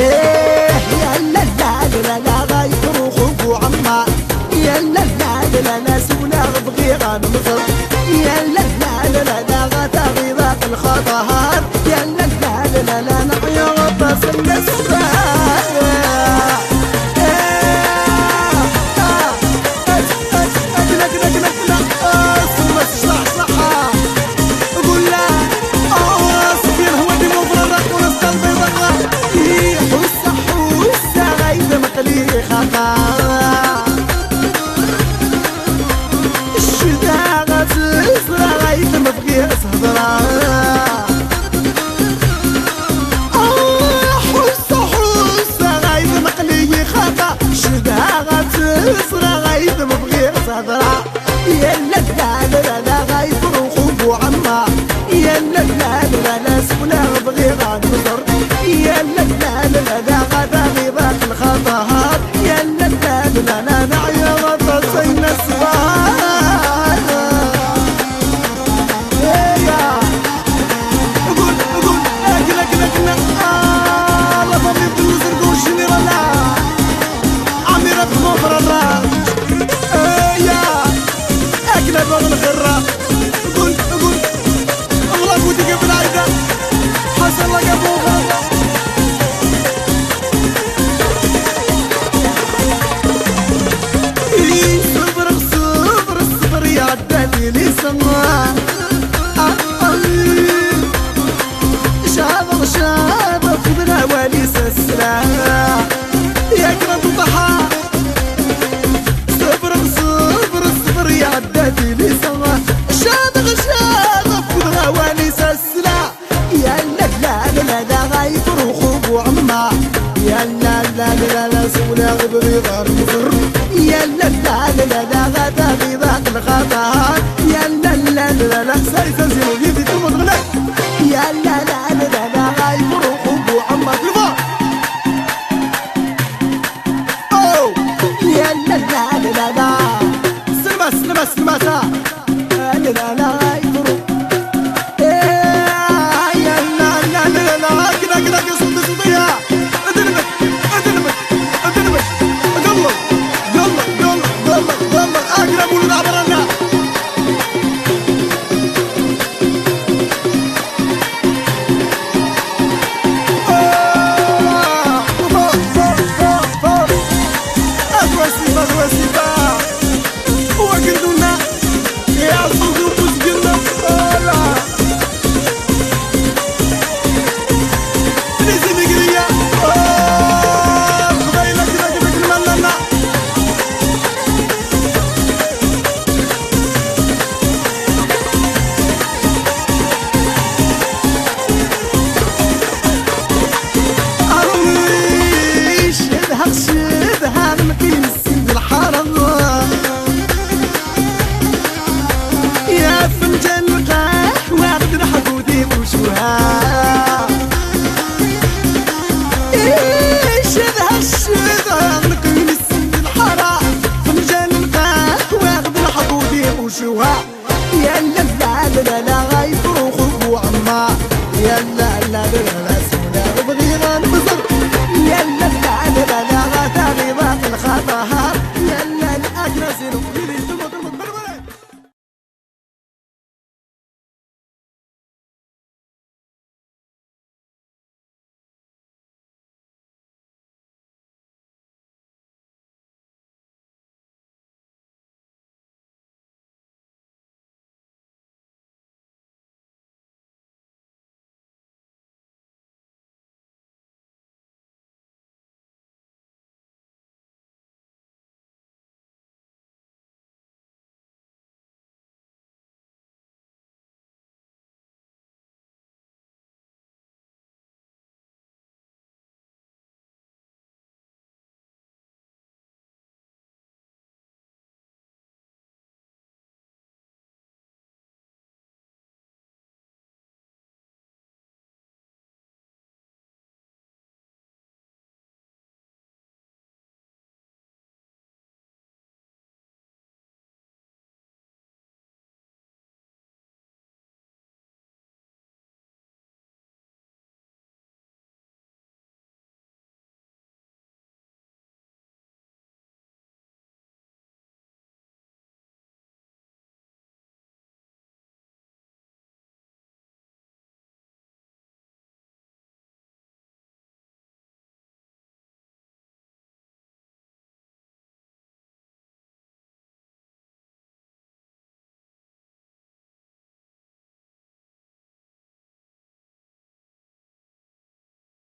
إيه يا لا لا لا لا غايفر خوك وعما يا لا لا لا لا سونا بغي غنمطر يا لا لا لا لا غتغي ذاك الخطهات يا لا لا لا لا نعيا غطاس النسفات يا لا لا لا لا غايفر وخوك وعما يا لا لا لا لا سونا بغي غنمطر يا لا لا لا لا غتغي ذاك الخطهات يا لا لا لا لا نعيا غطاسين السواد قول قول اكل لا طبيب الوزر الجنرال عميرة خمر الراس أكلة بغل خرا قول قول أغلق ودي قبل عيدا حسن لك أبوها صبر صبر صبر يا عداني لي سما شابر شابر خذ الهوالي سسلا يا كرم ضحى عداتي لي سما شابغ شابغ في الغواني سلسلة يا لا لا لا لا غايفر وخوك وعما يا لا لا لا لا سولا غبغي غار مصر يا لا لا لا لا غتغي ذاك الخطهات يا لا لا لا لا سايسة زينو في تمض غلاك يا لا لا لا لا غايفر وخوك وعما تلفا أو يا لا لا لا لا سلمتا لا لا لا غايفرو يا لا لا لا لا كنا صوتي صوتيا ادلبت ادلبت ادلبت قلب قلب قلب قلب قلب اقرب ولد عبرنا يا لا لا لا لا